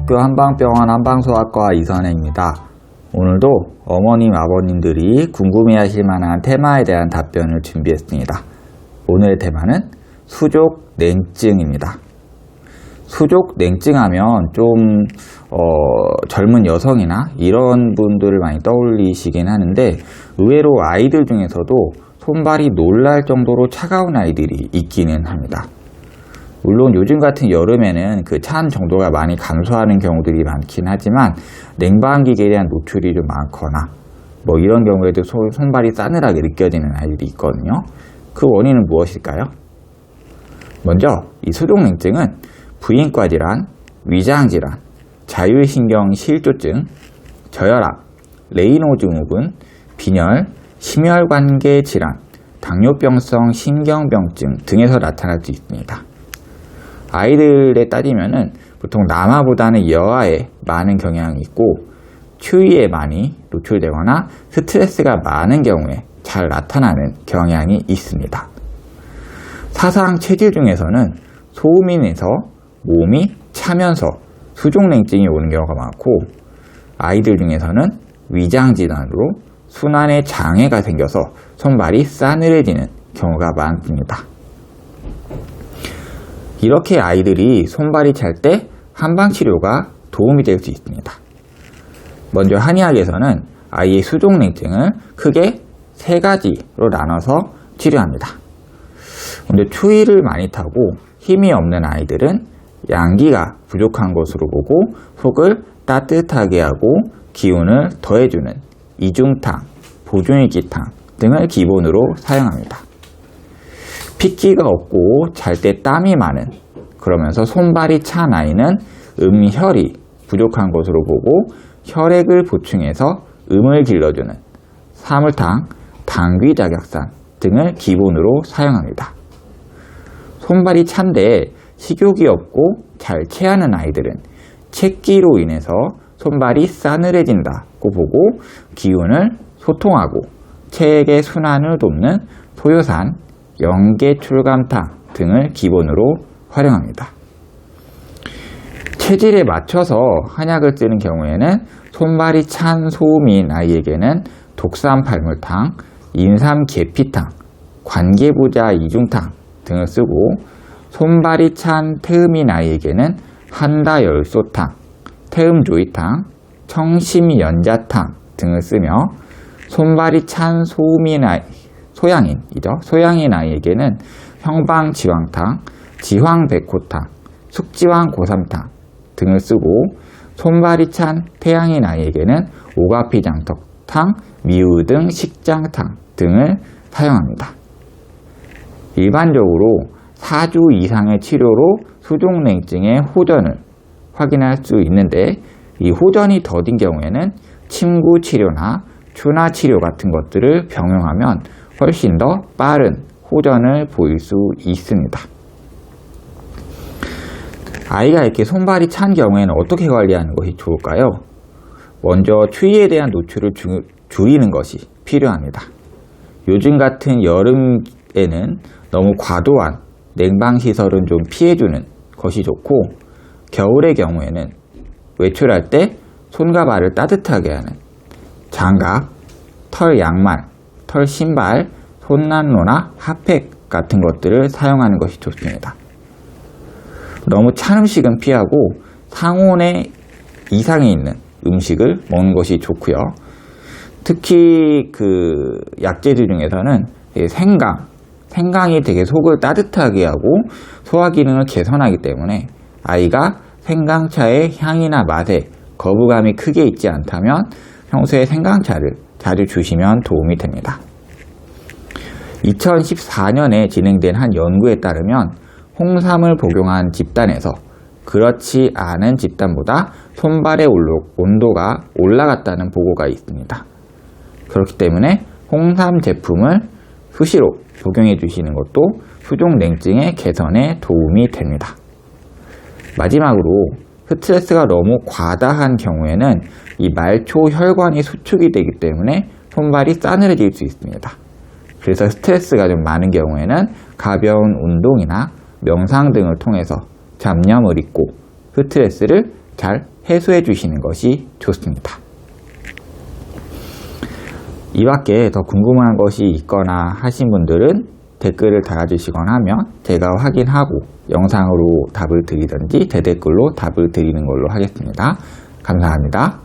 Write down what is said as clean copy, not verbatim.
학교 한방병원 한방소아과 이선혜입니다. 오늘도 어머님, 아버님들이 궁금해하실 만한 테마에 대한 답변을 준비했습니다. 오늘의 테마는 수족냉증입니다. 수족냉증하면 좀 젊은 여성이나 이런 분들을 많이 떠올리시긴 하는데, 의외로 아이들 중에서도 손발이 놀랄 정도로 차가운 아이들이 있기는 합니다. 물론 요즘 같은 여름에는 그 찬 정도가 많이 감소하는 경우들이 많긴 하지만, 냉방기계에 대한 노출이 좀 많거나 이런 경우에도 손발이 싸늘하게 느껴지는 아이들이 있거든요. 그 원인은 무엇일까요? 먼저 이 수족냉증은 부인과 질환, 위장 질환, 자율신경 실조증, 저혈압, 레이노 증후군, 빈혈, 심혈관계 질환, 당뇨병성 신경병증 등에서 나타날 수 있습니다. 아이들에 따지면은 보통 남아보다는 여아에 많은 경향이 있고, 추위에 많이 노출되거나 스트레스가 많은 경우에 잘 나타나는 경향이 있습니다. 사상 체질 중에서는 소음인에서 몸이 차면서 수족냉증이 오는 경우가 많고, 아이들 중에서는 위장질환으로 순환에 장애가 생겨서 손발이 싸늘해지는 경우가 많습니다. 이렇게 아이들이 손발이 찰 때 한방치료가 도움이 될 수 있습니다. 먼저 한의학에서는 아이의 수족냉증을 크게 3가지로 나눠서 치료합니다. 먼저 추위를 많이 타고 힘이 없는 아이들은 양기가 부족한 것으로 보고 속을 따뜻하게 하고 기운을 더해주는 이중탕, 보존일기탕 등을 기본으로 사용합니다. 핏기가 없고 잘 때 땀이 많은, 그러면서 손발이 찬 아이는 음혈이 부족한 것으로 보고 혈액을 보충해서 음을 길러주는 사물탕, 당귀작약산 등을 기본으로 사용합니다. 손발이 찬데 식욕이 없고 잘 체하는 아이들은 체기로 인해서 손발이 싸늘해진다고 보고 기운을 소통하고 체액의 순환을 돕는 소요산, 영계출감탕 등을 기본으로 활용합니다. 체질에 맞춰서 한약을 쓰는 경우에는 손발이 찬 소음인 아이에게는 독삼팔물탕, 인삼계피탕, 관계부자 이중탕 등을 쓰고, 손발이 찬 태음인 아이에게는 한다열소탕, 태음조이탕, 청심연자탕 등을 쓰며, 손발이 찬 소양인 아이에게는 형방지황탕, 지황백호탕, 숙지황고삼탕 등을 쓰고, 손발이 찬 태양인 아이에게는 오가피장턱탕, 미우등 식장탕 등을 사용합니다. 일반적으로 4주 이상의 치료로 수족냉증의 호전을 확인할 수 있는데, 이 호전이 더딘 경우에는 침구 치료나 추나 치료 같은 것들을 병용하면 훨씬 더 빠른 호전을 보일 수 있습니다. 아이가 이렇게 손발이 찬 경우에는 어떻게 관리하는 것이 좋을까요? 먼저 추위에 대한 노출을 줄이는 것이 필요합니다. 요즘 같은 여름에는 너무 과도한 냉방시설은 좀 피해주는 것이 좋고, 겨울의 경우에는 외출할 때 손과 발을 따뜻하게 하는 장갑, 털 양말, 털 신발, 손난로나 핫팩 같은 것들을 사용하는 것이 좋습니다. 너무 찬 음식은 피하고 상온에 이상이 있는 음식을 먹는 것이 좋고요. 특히 그 약재들 중에서는 생강이 되게 속을 따뜻하게 하고 소화 기능을 개선하기 때문에, 아이가 생강차의 향이나 맛에 거부감이 크게 있지 않다면 평소에 생강차를 자주 주시면 도움이 됩니다. 2014년에 진행된 한 연구에 따르면 홍삼을 복용한 집단에서 그렇지 않은 집단보다 손발의 온도가 올라갔다는 보고가 있습니다. 그렇기 때문에 홍삼 제품을 수시로 복용해 주시는 것도 수족냉증의 개선에 도움이 됩니다. 마지막으로 스트레스가 너무 과다한 경우에는 이 말초 혈관이 수축이 되기 때문에 손발이 싸늘해질 수 있습니다. 그래서 스트레스가 좀 많은 경우에는 가벼운 운동이나 명상 등을 통해서 잡념을 잊고 스트레스를 잘 해소해 주시는 것이 좋습니다. 이 밖에 더 궁금한 것이 있거나 하신 분들은 댓글을 달아주시거나 하면 제가 확인하고 영상으로 답을 드리든지 대댓글로 답을 드리는 걸로 하겠습니다. 감사합니다.